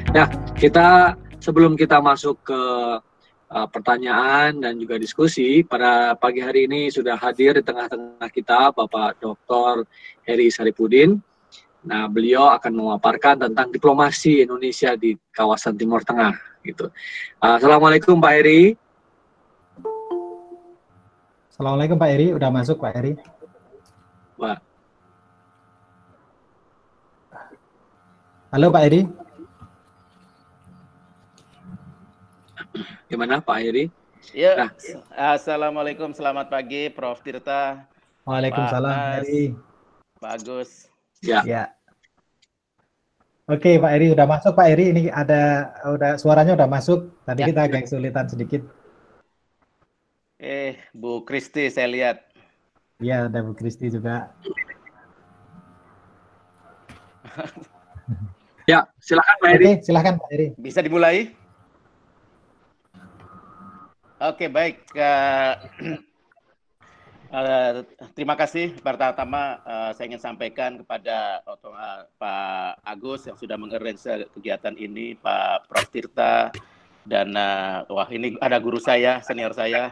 Nah, sebelum kita masuk ke pertanyaan dan juga diskusi, pada pagi hari ini sudah hadir di tengah-tengah kita Bapak Dr. Heri Saripudin. Nah, beliau akan memaparkan tentang diplomasi Indonesia di kawasan Timur Tengah. Gitu. Assalamualaikum Pak Heri. Assalamualaikum Pak Heri, udah masuk Pak Heri? Pak. Halo Pak Heri. Gimana Pak Heri? Ya, nah. Assalamualaikum, selamat pagi Prof. Tirta. Waalaikumsalam Pak Heri. Pak Agus. Ya. Oke Pak Heri, udah masuk Pak Heri, ini udah suaranya udah masuk, tadi kita agak kesulitan sedikit. Bu Kristi saya lihat. Iya, ada Bu Kristi juga. Ya, silakan Pak Heri. Oke, silakan Pak Heri. Bisa dimulai? Oke, baik. Terima kasih. Pertama, saya ingin sampaikan kepada Pak Agus yang sudah mengarrange kegiatan ini, Pak Prof. Tirta, dan wah ini ada guru saya, senior saya,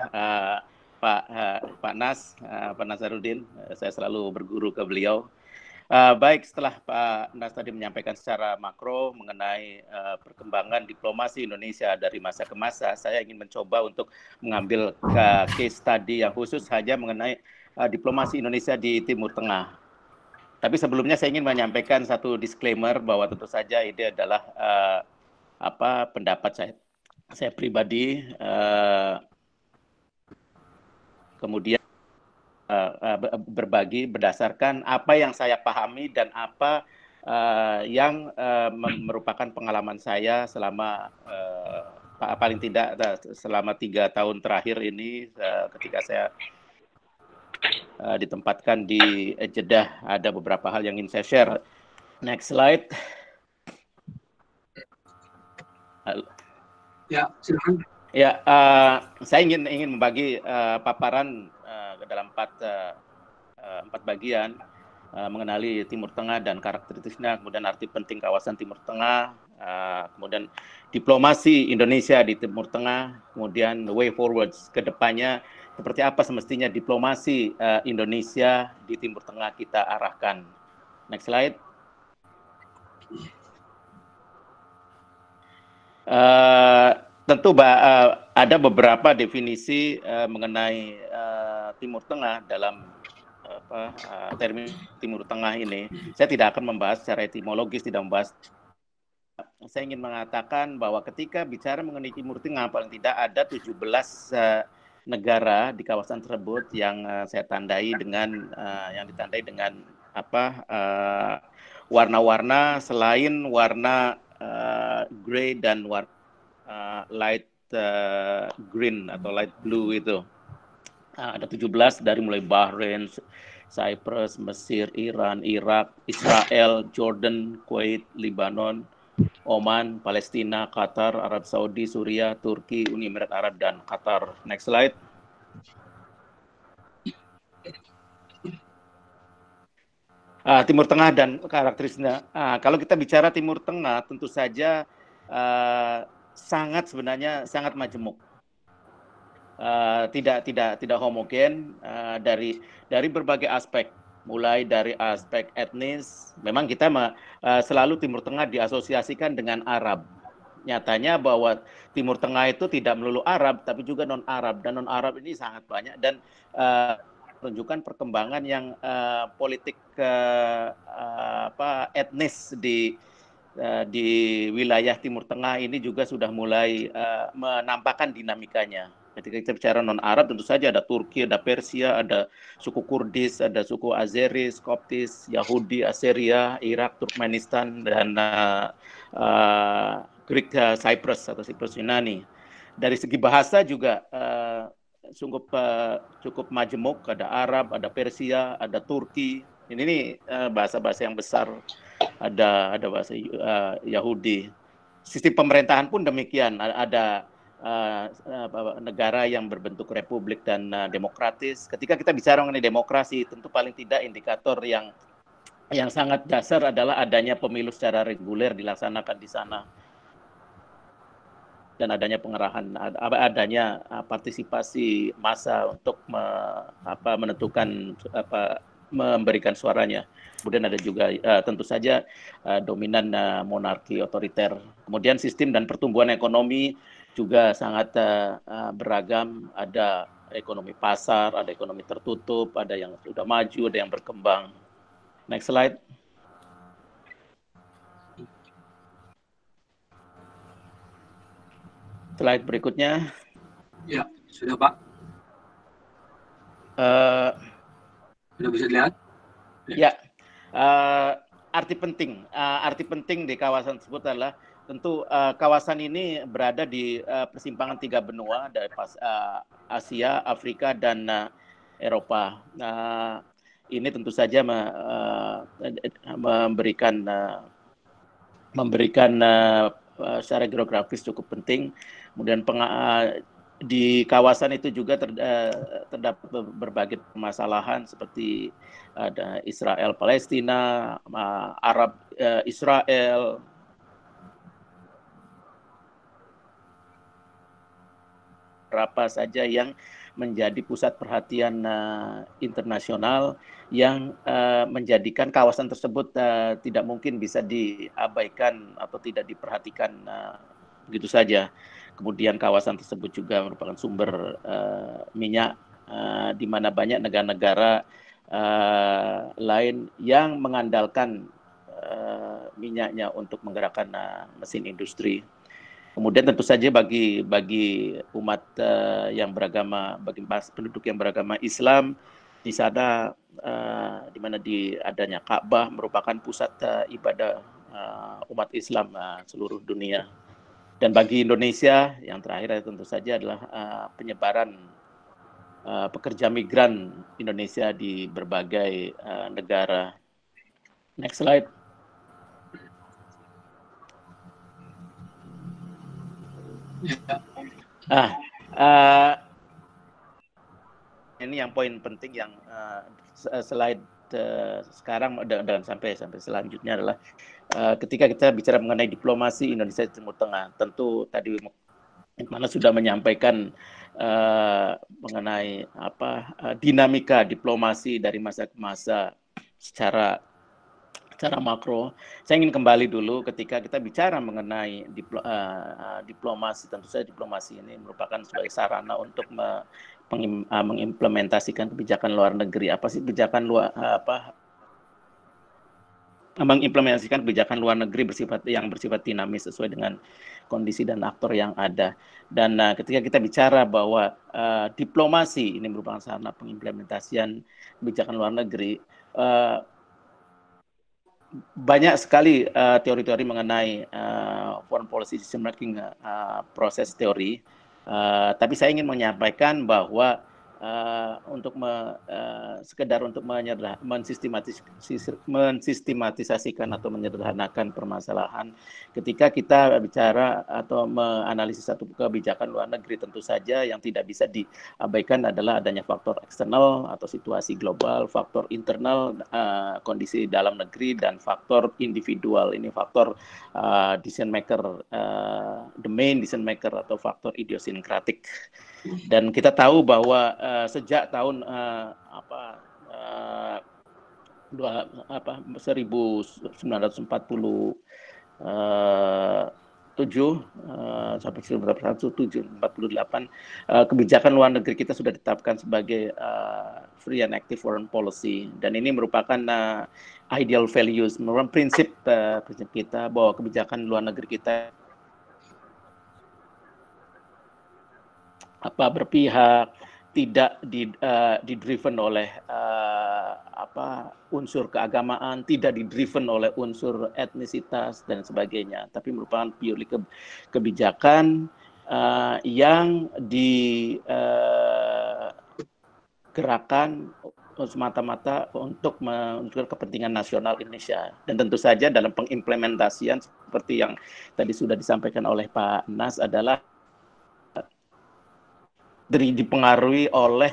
Pak Nasaruddin. Saya selalu berguru ke beliau. Baik, setelah Pak Nas tadi menyampaikan secara makro mengenai perkembangan diplomasi Indonesia dari masa ke masa, saya ingin mencoba untuk mengambil case study yang khusus saja mengenai diplomasi Indonesia di Timur Tengah. Tapi sebelumnya saya ingin menyampaikan satu disclaimer bahwa tentu saja ini adalah pendapat saya pribadi, kemudian berbagi berdasarkan apa yang saya pahami dan apa yang merupakan pengalaman saya selama paling tidak selama 3 tahun terakhir ini ketika saya ditempatkan di Jeddah. Ada beberapa hal yang ingin saya share. Next slide. Ya, silakan. Ya, saya ingin membagi paparan ke dalam 4 bagian, mengenali Timur Tengah dan karakteristiknya, kemudian arti penting kawasan Timur Tengah, kemudian diplomasi Indonesia di Timur Tengah, kemudian way forward ke depannya, seperti apa semestinya diplomasi Indonesia di Timur Tengah kita arahkan. Next slide. Tentu ada beberapa definisi mengenai Timur Tengah dalam termin Timur Tengah ini. Saya tidak akan membahas secara etimologis, tidak membahas. Saya ingin mengatakan bahwa ketika bicara mengenai Timur Tengah, paling tidak ada 17 negara di kawasan tersebut yang saya tandai dengan yang ditandai dengan warna-warna selain warna grey dan warna light green atau light blue itu. Ada 17 dari mulai Bahrain, Cyprus, Mesir, Iran, Irak, Israel, Jordan, Kuwait, Lebanon, Oman, Palestina, Qatar, Arab Saudi, Suriah, Turki, Uni Emirat Arab, dan Qatar. Next slide. Timur Tengah dan karakteristiknya. Kalau kita bicara Timur Tengah, tentu saja sebenarnya sangat majemuk, tidak homogen dari berbagai aspek, mulai dari aspek etnis. Memang kita selalu Timur Tengah diasosiasikan dengan Arab. Nyatanya bahwa Timur Tengah itu tidak melulu Arab, tapi juga non Arab, dan non Arab ini sangat banyak dan menunjukkan perkembangan yang politik etnis di wilayah Timur Tengah ini juga sudah mulai menampakkan dinamikanya. Ketika kita bicara non-Arab, tentu saja ada Turki, ada Persia, ada suku Kurdis, ada suku Azeris, Koptis, Yahudi, Assyria, Irak, Turkmenistan, dan Greek Cyprus atau Cyprus Yunani. Dari segi bahasa juga cukup majemuk, ada Arab, ada Persia, ada Turki. Ini bahasa-bahasa yang besar. Ada bahasa Yahudi. Sistem pemerintahan pun demikian. Ada negara yang berbentuk republik dan demokratis. Ketika kita bicara mengenai demokrasi, tentu paling tidak indikator yang sangat dasar adalah adanya pemilu secara reguler dilaksanakan di sana. dan adanya pengerahan, adanya partisipasi massa untuk menentukan memberikan suaranya. Kemudian ada juga tentu saja dominan monarki otoriter. Kemudian sistem dan pertumbuhan ekonomi juga sangat beragam. Ada ekonomi pasar, ada ekonomi tertutup, ada yang sudah maju, ada yang berkembang. Next slide. Slide berikutnya. Ya, sudah Pak. Sudah bisa dilihat? Ya, arti penting di kawasan tersebut adalah tentu kawasan ini berada di persimpangan 3 benua dari Asia, Afrika, dan Eropa. Ini tentu saja memberikan secara geografis cukup penting. Kemudian di kawasan itu juga terdapat berbagai permasalahan seperti ada Israel Palestina, Arab Israel, berapa saja yang menjadi pusat perhatian internasional yang menjadikan kawasan tersebut tidak mungkin bisa diabaikan atau tidak diperhatikan begitu saja. Kemudian kawasan tersebut juga merupakan sumber minyak di mana banyak negara-negara lain yang mengandalkan minyaknya untuk menggerakkan mesin industri. Kemudian tentu saja bagi umat yang beragama, bagi penduduk yang beragama Islam, di sana di mana adanya Ka'bah merupakan pusat ibadah umat Islam seluruh dunia. Dan bagi Indonesia yang terakhir tentu saja adalah penyebaran pekerja migran Indonesia di berbagai negara. Next slide. Ini yang poin penting yang slide sekarang dan sampai selanjutnya adalah ketika kita bicara mengenai diplomasi Indonesia di Timur Tengah, tentu tadi mana sudah menyampaikan mengenai dinamika diplomasi dari masa ke masa secara makro. Saya ingin kembali dulu ketika kita bicara mengenai diplomasi. Tentu saja diplomasi ini merupakan sebagai sarana untuk mengimplementasikan kebijakan luar negeri. Apa sih kebijakan mengimplementasikan kebijakan luar negeri yang bersifat dinamis sesuai dengan kondisi dan aktor yang ada. Dan ketika kita bicara bahwa diplomasi ini merupakan sarana pengimplementasian kebijakan luar negeri, banyak sekali teori-teori mengenai foreign policy decision making proses teori, tapi saya ingin menyampaikan bahwa untuk sekedar untuk mensistematisasikan atau menyederhanakan permasalahan, ketika kita bicara atau menganalisis satu kebijakan luar negeri, tentu saja yang tidak bisa diabaikan adalah adanya faktor eksternal atau situasi global, faktor internal kondisi dalam negeri, dan faktor individual. Ini faktor decision maker, the main decision maker atau faktor idiosinkratik. Dan kita tahu bahwa sejak tahun 1947 sampai 1948 kebijakan luar negeri kita sudah ditetapkan sebagai free and active foreign policy, dan ini merupakan ideal values, merupakan prinsip kita bahwa kebijakan luar negeri kita berpihak, tidak didriven oleh unsur keagamaan, tidak didriven oleh unsur etnisitas dan sebagainya, tapi merupakan purely kebijakan yang digerakkan semata-mata untuk menunjukkan kepentingan nasional Indonesia. Dan tentu saja dalam pengimplementasian seperti yang tadi sudah disampaikan oleh Pak Nas adalah dipengaruhi oleh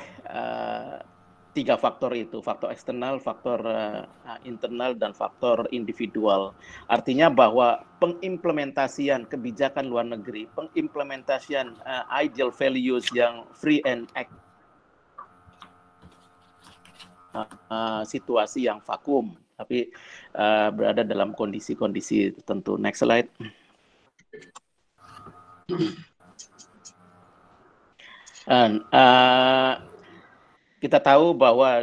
tiga faktor itu, faktor eksternal, faktor internal, dan faktor individual. Artinya bahwa pengimplementasian kebijakan luar negeri, pengimplementasian ideal values yang free and act, situasi yang vakum, tapi berada dalam kondisi-kondisi tertentu. Next slide. Kita tahu bahwa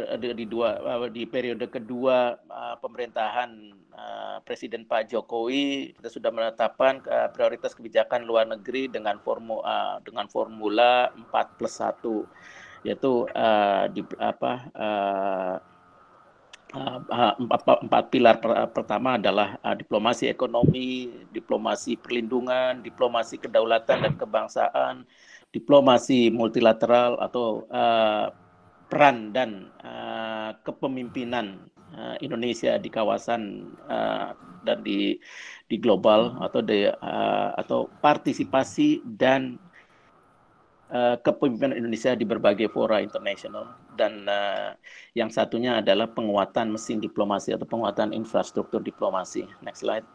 di periode kedua pemerintahan Presiden Pak Jokowi, kita sudah menetapkan prioritas kebijakan luar negeri dengan formula 4+1, yaitu empat pilar. Pertama adalah diplomasi ekonomi, diplomasi perlindungan, diplomasi kedaulatan dan kebangsaan, diplomasi multilateral atau peran dan kepemimpinan Indonesia di kawasan dan di global, atau partisipasi dan kepemimpinan Indonesia di berbagai fora internasional, dan yang satunya adalah penguatan mesin diplomasi atau penguatan infrastruktur diplomasi. Next slide.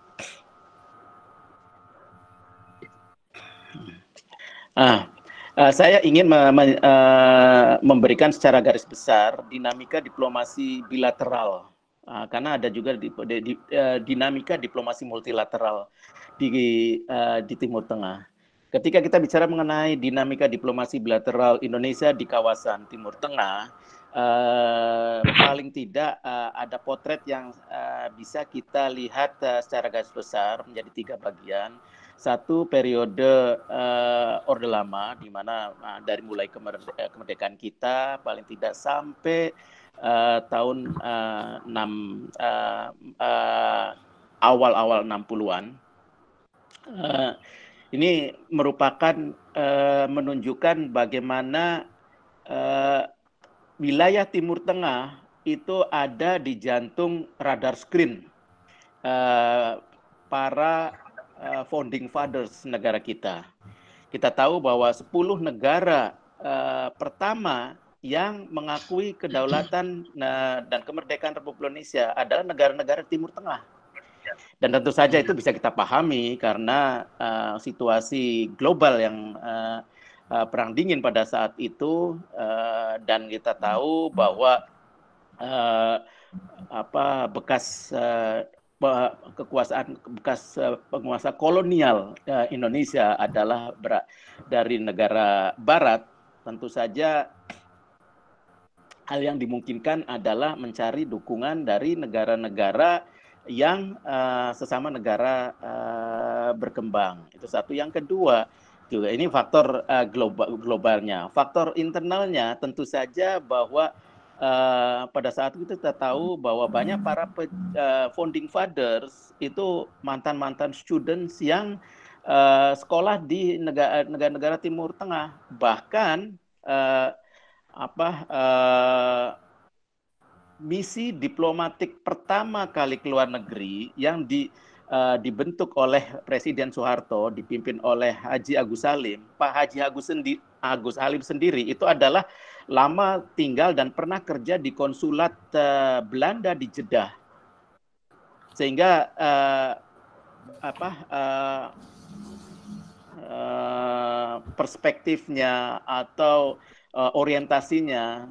Saya ingin memberikan secara garis besar dinamika diplomasi bilateral, karena ada juga dinamika diplomasi multilateral di Timur Tengah. Ketika kita bicara mengenai dinamika diplomasi bilateral Indonesia di kawasan Timur Tengah, paling tidak ada potret yang bisa kita lihat secara garis besar menjadi 3 bagian. Satu, periode Orde Lama, di mana dari mulai kemerdekaan kita paling tidak sampai tahun awal-awal 60-an. Ini merupakan menunjukkan bagaimana wilayah Timur Tengah itu ada di jantung radar screen para founding fathers negara kita. Kita tahu bahwa 10 negara pertama yang mengakui kedaulatan dan kemerdekaan Republik Indonesia adalah negara-negara Timur Tengah. Dan tentu saja itu bisa kita pahami karena situasi global yang perang dingin pada saat itu, dan kita tahu bahwa bekas penguasa kolonial Indonesia adalah dari negara Barat. Tentu saja hal yang dimungkinkan adalah mencari dukungan dari negara-negara yang sesama negara berkembang. Itu satu. Yang kedua juga ini faktor globalnya. Faktor internalnya tentu saja bahwa pada saat itu kita tahu bahwa banyak para founding fathers itu mantan-mantan students yang sekolah di negara-negara Timur Tengah. Bahkan misi diplomatik pertama kali ke luar negeri yang dibentuk oleh Presiden Soeharto, dipimpin oleh Haji Agus Salim. Pak Haji Agus Salim sendiri itu adalah lama tinggal dan pernah kerja di konsulat Belanda di Jeddah, sehingga perspektifnya atau orientasinya,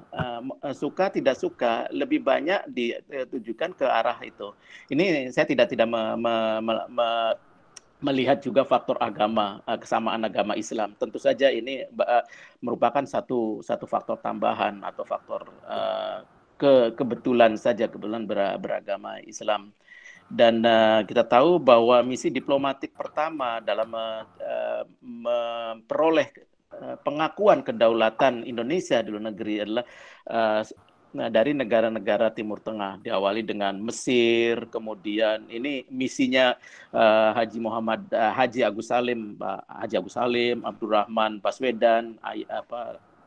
suka tidak suka, lebih banyak ditujukan ke arah itu. Ini saya tidak melihat juga faktor agama, kesamaan agama Islam. Tentu saja ini merupakan satu faktor tambahan atau faktor kebetulan beragama Islam. Dan kita tahu bahwa misi diplomatik pertama dalam memperoleh pengakuan kedaulatan Indonesia di luar negeri adalah dari negara-negara Timur Tengah, diawali dengan Mesir, kemudian ini misinya Haji Agus Salim, Abdurrahman Baswedan,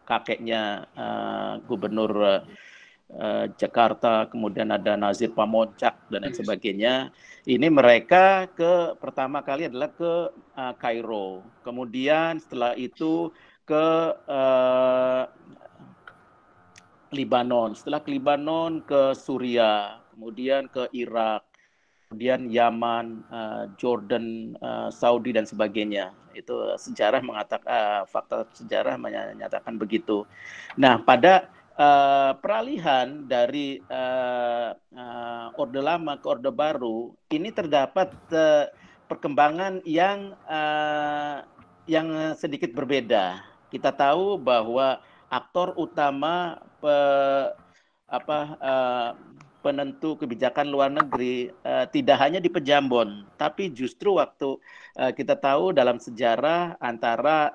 kakeknya Gubernur Jakarta, kemudian ada Nazir Pamoncak dan lain sebagainya. Ini mereka pertama kali adalah ke Kairo, kemudian setelah itu ke Libanon, setelah ke Libanon ke Suriah, kemudian ke Irak, kemudian Yaman, Jordan, Saudi dan sebagainya. Itu sejarah mengatakan, fakta sejarah menyatakan begitu. Nah, pada peralihan dari Orde Lama ke Orde Baru, ini terdapat perkembangan yang sedikit berbeda. Kita tahu bahwa aktor utama penentu kebijakan luar negeri tidak hanya di Pejambon, tapi justru waktu kita tahu dalam sejarah antara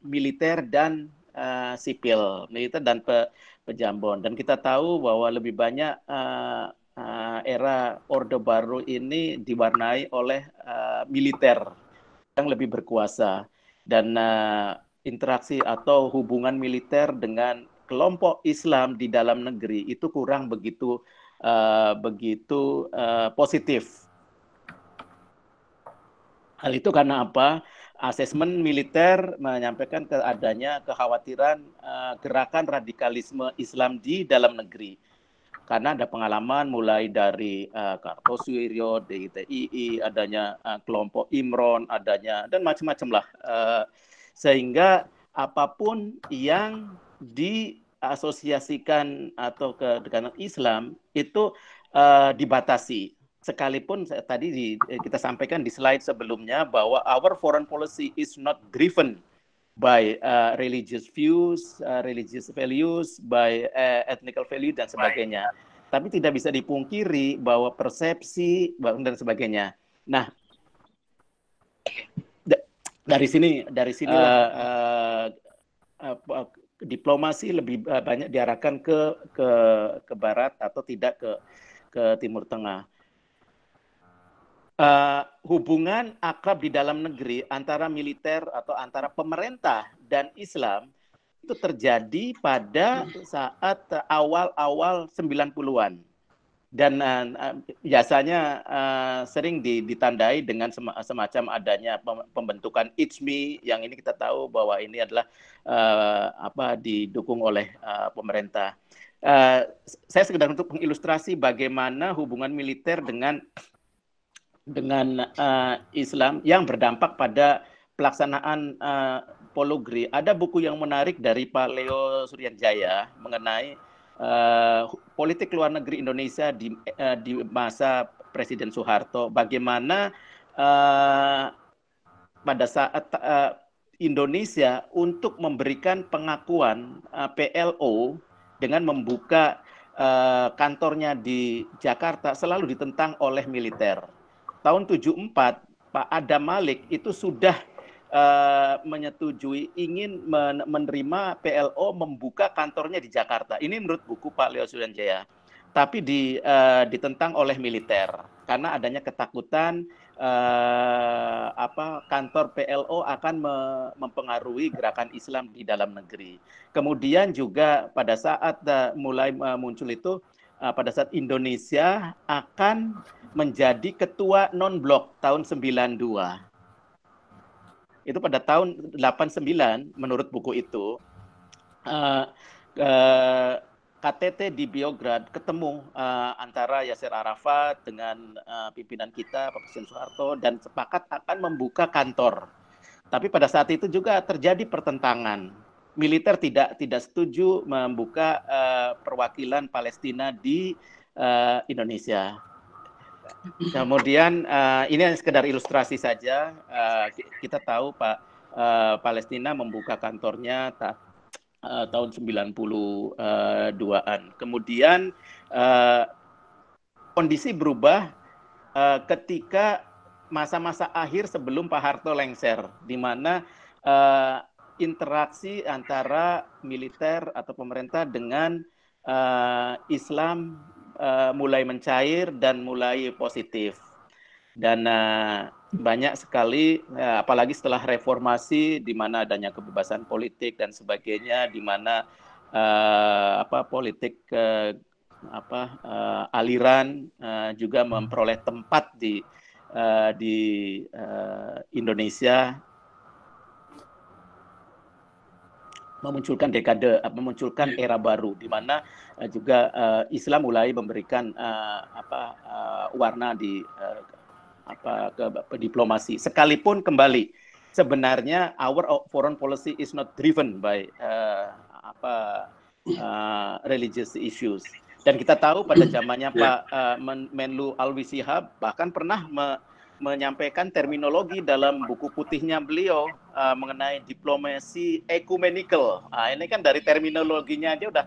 militer dan sipil, militer dan Pejambon. Dan kita tahu bahwa lebih banyak era Orde Baru ini diwarnai oleh militer yang lebih berkuasa, dan interaksi atau hubungan militer dengan kelompok Islam di dalam negeri itu kurang begitu positif. Hal itu karena apa? Asesmen militer menyampaikan adanya kekhawatiran gerakan radikalisme Islam di dalam negeri. Karena ada pengalaman mulai dari Kartosuwiryo, DITII, adanya kelompok Imron, adanya dan macam-macam lah. Sehingga apapun yang diasosiasikan atau dengan Islam itu dibatasi. Sekalipun tadi kita sampaikan di slide sebelumnya bahwa our foreign policy is not driven by religious views, religious values, by ethnical value dan sebagainya. Tapi tidak bisa dipungkiri bahwa persepsi dan sebagainya. Nah, dari sinilah diplomasi lebih banyak diarahkan ke barat atau tidak ke Timur Tengah. Hubungan akrab di dalam negeri antara militer atau antara pemerintah dan Islam itu terjadi pada saat awal-awal 90-an. Dan biasanya sering ditandai dengan semacam adanya pembentukan ICMI, yang ini kita tahu bahwa ini adalah didukung oleh pemerintah. Saya sekedar untuk mengilustrasi bagaimana hubungan militer dengan Islam yang berdampak pada pelaksanaan Polugri. Ada buku yang menarik dari Pak Leo Suryanjaya mengenai politik luar negeri Indonesia di masa Presiden Soeharto. Bagaimana pada saat Indonesia untuk memberikan pengakuan PLO dengan membuka kantornya di Jakarta selalu ditentang oleh militer. Tahun 74, Pak Adam Malik itu sudah menyetujui ingin menerima PLO membuka kantornya di Jakarta. Ini menurut buku Pak Leo Suryanjaya. Tapi ditentang oleh militer karena adanya ketakutan kantor PLO akan mempengaruhi gerakan Islam di dalam negeri. Kemudian juga pada saat mulai muncul itu, pada saat Indonesia akan menjadi ketua non-blok tahun 92. Itu pada tahun 89 menurut buku itu, KTT di Beograd ketemu antara Yasser Arafat dengan pimpinan kita, Pak Presiden Soeharto, dan sepakat akan membuka kantor. Tapi pada saat itu juga terjadi pertentangan. Militer tidak setuju membuka perwakilan Palestina di Indonesia. Kemudian ini sekedar ilustrasi saja. Kita tahu Pak Palestina membuka kantornya tahun 92-an. Kemudian kondisi berubah ketika masa-masa akhir sebelum Pak Harto lengser, di mana interaksi antara militer atau pemerintah dengan Islam mulai mencair dan mulai positif. Dan banyak sekali, apalagi setelah reformasi, di mana adanya kebebasan politik dan sebagainya, di mana politik aliran juga memperoleh tempat di Indonesia. memunculkan dekade, memunculkan era baru di mana juga Islam mulai memberikan warna di ke diplomasi. Sekalipun kembali sebenarnya our foreign policy is not driven by religious issues. Dan kita tahu pada zamannya Pak Menlu Alwi Shihab bahkan pernah menyampaikan terminologi dalam buku putihnya beliau mengenai diplomasi ecumenical. Ini kan dari terminologinya aja udah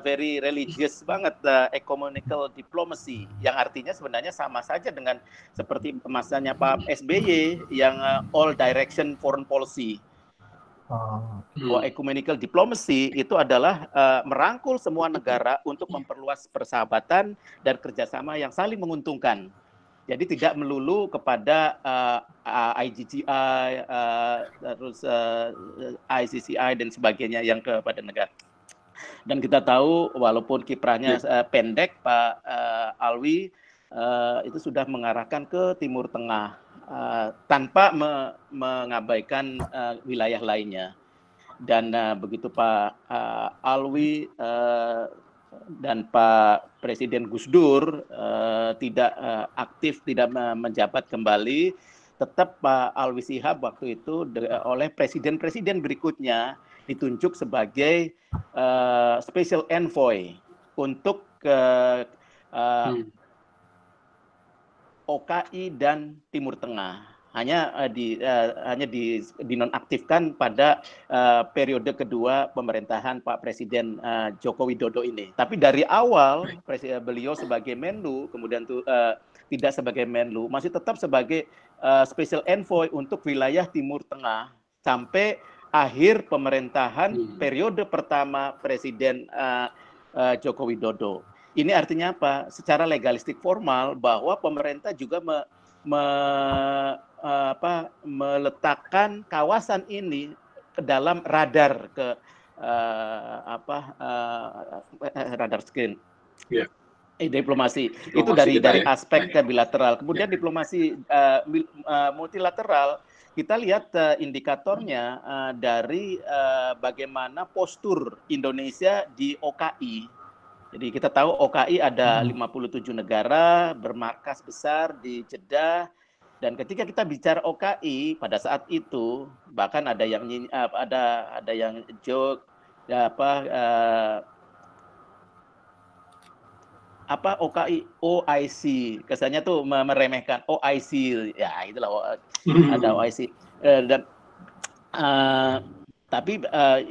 very religious banget, ecumenical diplomacy, yang artinya sebenarnya sama saja dengan seperti masanya Pak SBY yang all direction foreign policy. Ecumenical diplomacy itu adalah merangkul semua negara untuk memperluas persahabatan dan kerjasama yang saling menguntungkan. Jadi tidak melulu kepada IGGI, terus ICCI dan sebagainya yang kepada negara. Dan kita tahu walaupun kiprahnya pendek, Pak Alwi itu sudah mengarahkan ke Timur Tengah tanpa mengabaikan wilayah lainnya. Dan begitu Pak Alwi dan Pak Presiden Gus Dur tidak aktif, tidak menjabat kembali, tetap Pak Alwi Shihab waktu itu oleh presiden-presiden berikutnya ditunjuk sebagai special envoy untuk OKI dan Timur Tengah. Hanya dinonaktifkan pada periode kedua pemerintahan Pak Presiden Joko Widodo ini. Tapi dari awal beliau sebagai Menlu, kemudian tidak sebagai Menlu, masih tetap sebagai special envoy untuk wilayah Timur Tengah sampai akhir pemerintahan periode pertama Presiden Joko Widodo. Ini artinya apa? Secara legalistik formal bahwa pemerintah juga meletakkan kawasan ini ke dalam radar radar screen. Diplomasi itu dari aspek bilateral. Kemudian diplomasi multilateral, kita lihat indikatornya dari bagaimana postur Indonesia di OKI. Jadi kita tahu OKI ada 57 negara bermarkas besar di Jeddah, dan ketika kita bicara OKI pada saat itu bahkan ada yang joke OKI OIC, kesannya tuh meremehkan OIC, ya itulah ada OIC tapi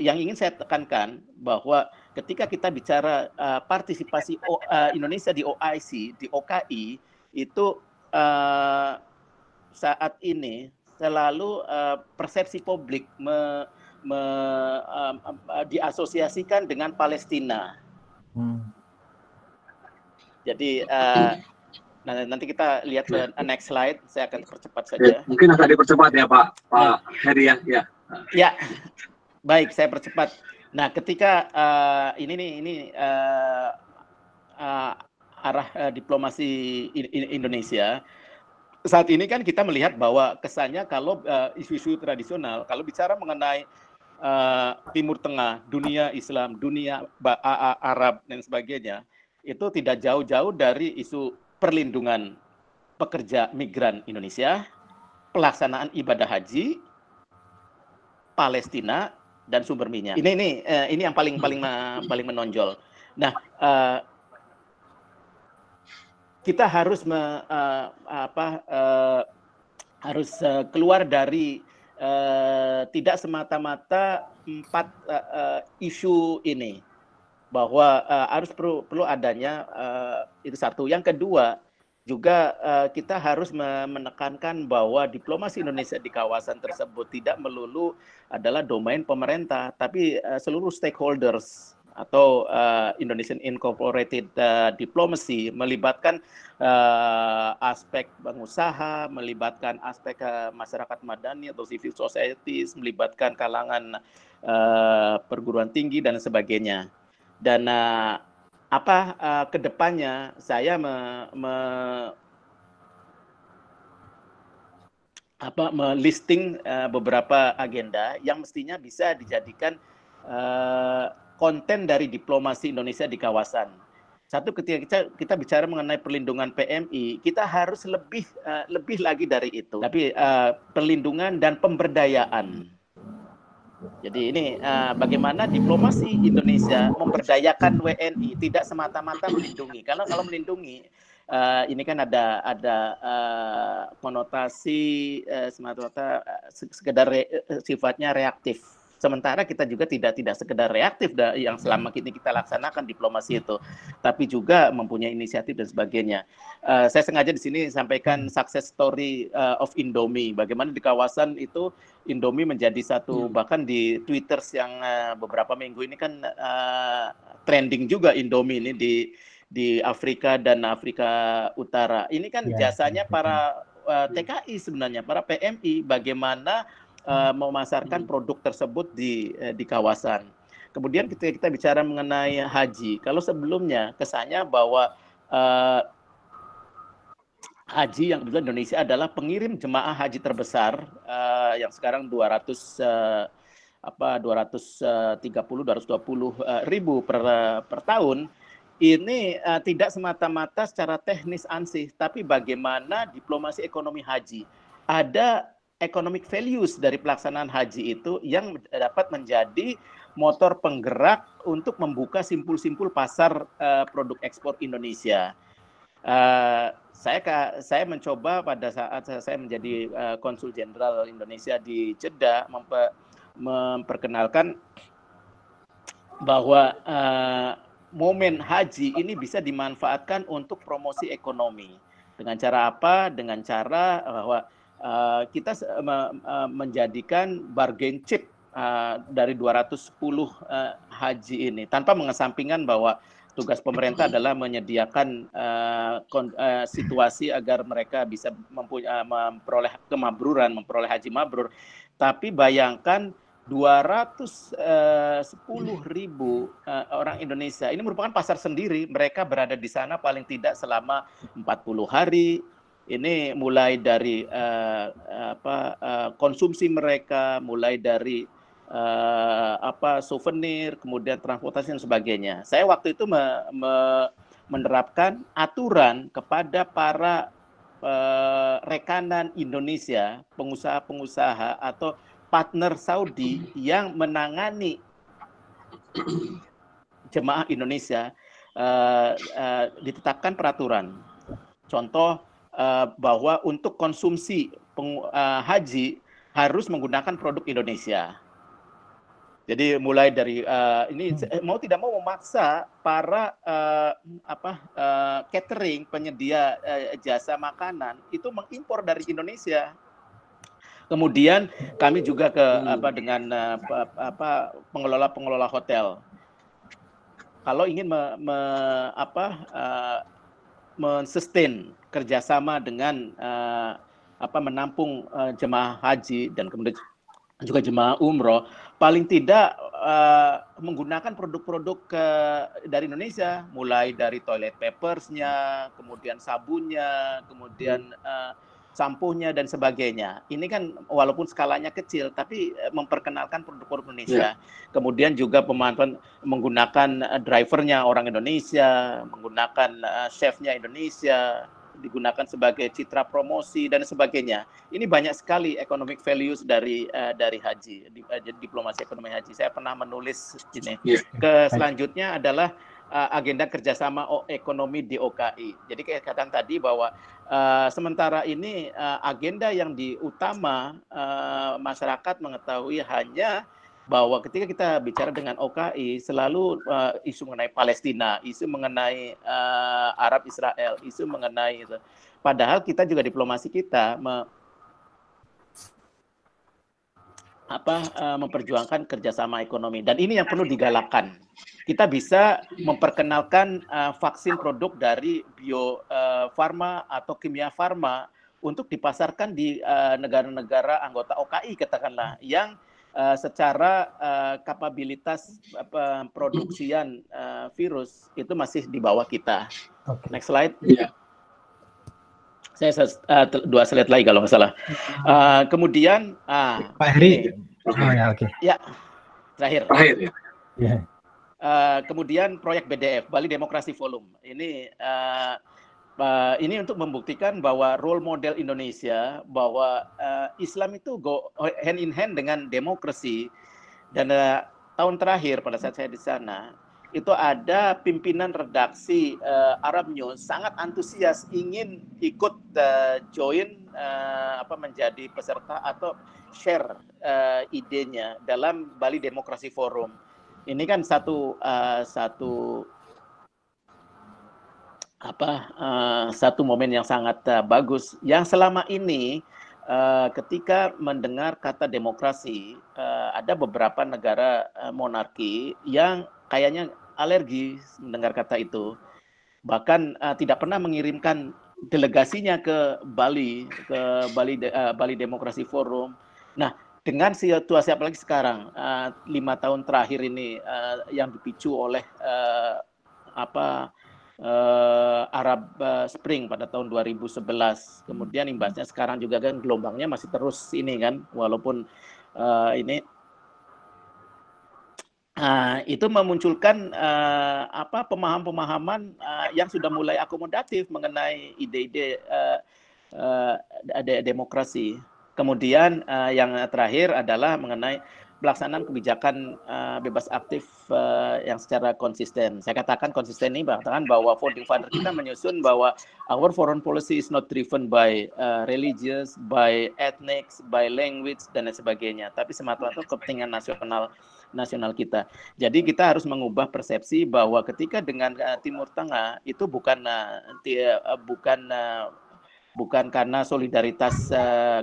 yang ingin saya tekankan bahwa ketika kita bicara partisipasi Indonesia di OIC, di OKI, itu saat ini selalu persepsi publik diasosiasikan dengan Palestina. Jadi nanti kita lihat ke next slide, saya akan percepat saja. Mungkin akan dipercepat ya Pak Heri ya. Ya, baik, saya percepat. Nah, ketika arah diplomasi Indonesia saat ini kan kita melihat bahwa kesannya kalau isu-isu tradisional, kalau bicara mengenai Timur Tengah, dunia Islam, dunia Arab dan sebagainya, itu tidak jauh-jauh dari isu perlindungan pekerja migran Indonesia, pelaksanaan ibadah haji, Palestina, dan sumber minyak. Ini yang paling menonjol. Nah, kita harus keluar dari tidak semata-mata 4 isu ini, bahwa harus perlu adanya itu satu. Yang kedua juga kita harus menekankan bahwa diplomasi Indonesia di kawasan tersebut tidak melulu adalah domain pemerintah, tapi seluruh stakeholders atau Indonesian Incorporated Diplomacy, melibatkan aspek pengusaha, melibatkan aspek masyarakat madani atau civil societies, melibatkan kalangan perguruan tinggi dan sebagainya. Dan kedepannya saya melisting beberapa agenda yang mestinya bisa dijadikan konten dari diplomasi Indonesia di kawasan. Satu, ketika kita bicara mengenai perlindungan PMI, kita harus lebih lagi dari itu. Tapi perlindungan dan pemberdayaan. Jadi ini bagaimana diplomasi Indonesia memberdayakan WNI, tidak semata-mata melindungi. Karena kalau melindungi ini kan ada konotasi semata-mata sekedar sifatnya reaktif. Sementara kita juga tidak sekedar reaktif yang selama ini kita laksanakan diplomasi itu, tapi juga mempunyai inisiatif dan sebagainya. Saya sengaja di sini sampaikan success story of Indomie. Bagaimana di kawasan itu Indomie menjadi satu, bahkan di Twitter yang beberapa minggu ini kan trending juga Indomie ini di Afrika dan Afrika Utara. Ini kan jasanya para TKI sebenarnya, para PMI, bagaimana memasarkan produk tersebut di kawasan. Kemudian kita bicara mengenai haji. Kalau sebelumnya kesannya bahwa haji yang kebetulan Indonesia adalah pengirim jemaah haji terbesar yang sekarang 220 ribu per tahun. Ini tidak semata-mata secara teknis ansih, tapi bagaimana diplomasi ekonomi haji. Ada economic values dari pelaksanaan haji itu yang dapat menjadi motor penggerak untuk membuka simpul-simpul pasar produk ekspor Indonesia. Saya mencoba pada saat saya menjadi konsul jenderal Indonesia di Jeddah memperkenalkan bahwa momen haji ini bisa dimanfaatkan untuk promosi ekonomi. Dengan cara apa? Dengan cara bahwa kita menjadikan bargain chip dari 210 haji ini, tanpa mengesampingkan bahwa tugas pemerintah adalah menyediakan situasi agar mereka bisa memperoleh kemabruran, memperoleh haji mabrur. Tapi bayangkan 210 ribu orang Indonesia, ini merupakan pasar sendiri. Mereka berada di sana paling tidak selama 40 hari. Ini mulai dari konsumsi mereka, mulai dari souvenir, kemudian transportasi dan sebagainya. Saya waktu itu menerapkan aturan kepada para rekanan Indonesia, pengusaha-pengusaha atau partner Saudi yang menangani jemaah Indonesia, ditetapkan peraturan. Contoh, bahwa untuk konsumsi haji harus menggunakan produk Indonesia. Jadi mulai dari ini mau tidak mau memaksa para catering, penyedia jasa makanan itu mengimpor dari Indonesia. Kemudian kami juga dengan pengelola hotel. Kalau ingin men-sustain kerjasama dengan menampung jemaah haji dan kemudian juga jemaah umroh, paling tidak menggunakan produk-produk dari Indonesia, mulai dari toilet papersnya, kemudian sabunnya, kemudian sampunya dan sebagainya. Ini kan walaupun skalanya kecil, tapi memperkenalkan produk-produk Indonesia. Kemudian juga pemanfaatan menggunakan drivernya orang Indonesia, menggunakan chefnya Indonesia, digunakan sebagai citra promosi dan sebagainya. Ini banyak sekali economic values dari haji, diplomasi ekonomi haji. Saya pernah menulis ini. Selanjutnya adalah agenda kerjasama ekonomi di OKI. Jadi katakan tadi bahwa sementara ini agenda yang diutama masyarakat mengetahui hanya bahwa ketika kita bicara dengan OKI selalu isu mengenai Palestina, isu mengenai Arab Israel, isu mengenai itu. Padahal kita juga diplomasi kita memperjuangkan kerjasama ekonomi, dan ini yang perlu digalakkan. Kita bisa memperkenalkan vaksin produk dari bio farma atau kimia farma untuk dipasarkan di negara-negara anggota OKI katakanlah yang secara kapabilitas produksian virus itu masih di bawah kita. Okay. Next slide. Yeah. Saya 2 slide lagi kalau nggak salah. Kemudian Pak Heri. Oh ya, oke. Ya. Terakhir. Terakhir ya. Ya. Kemudian proyek BDF, Bali Demokrasi Forum. Ini untuk membuktikan bahwa role model Indonesia, bahwa Islam itu go hand in hand dengan demokrasi. Dan tahun terakhir pada saat saya di sana, itu ada pimpinan redaksi Arab News sangat antusias ingin ikut join menjadi peserta atau share idenya dalam Bali Demokrasi Forum. Ini kan satu momen yang sangat bagus. Yang selama ini ketika mendengar kata demokrasi, ada beberapa negara monarki yang kayaknya alergi mendengar kata itu, bahkan tidak pernah mengirimkan delegasinya ke Bali, Bali Demokrasi Forum. Nah, dengan situasi apalagi sekarang 5 tahun terakhir ini yang dipicu oleh Arab Spring pada tahun 2011, kemudian imbasnya sekarang juga kan gelombangnya masih terus ini kan, walaupun itu memunculkan pemahaman-pemahaman yang sudah mulai akomodatif mengenai ide-ide demokrasi. Kemudian yang terakhir adalah mengenai pelaksanaan kebijakan bebas aktif yang secara konsisten. Saya katakan konsisten ini mengatakan bahwa founding father kita menyusun bahwa our foreign policy is not driven by religious, by ethnics, by language dan lain sebagainya, tapi semata-mata kepentingan nasional kita. Jadi kita harus mengubah persepsi bahwa ketika dengan Timur Tengah itu bukan karena solidaritas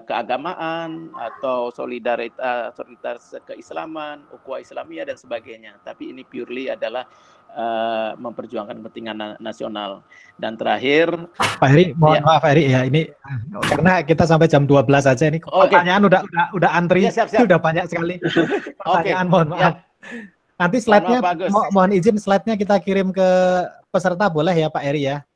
keagamaan atau solidaritas keislaman, ukhuwah Islamiyah dan sebagainya, tapi ini purely adalah memperjuangkan kepentingan nasional. Dan terakhir, Pak Heri, mohon maaf Pak Heri ya, ini karena kita sampai jam 12 aja ini pertanyaan udah antri, siap. udah banyak sekali pertanyaan. Mohon maaf. Nanti slide-nya mohon izin slide-nya kita kirim ke peserta boleh ya Pak Heri ya?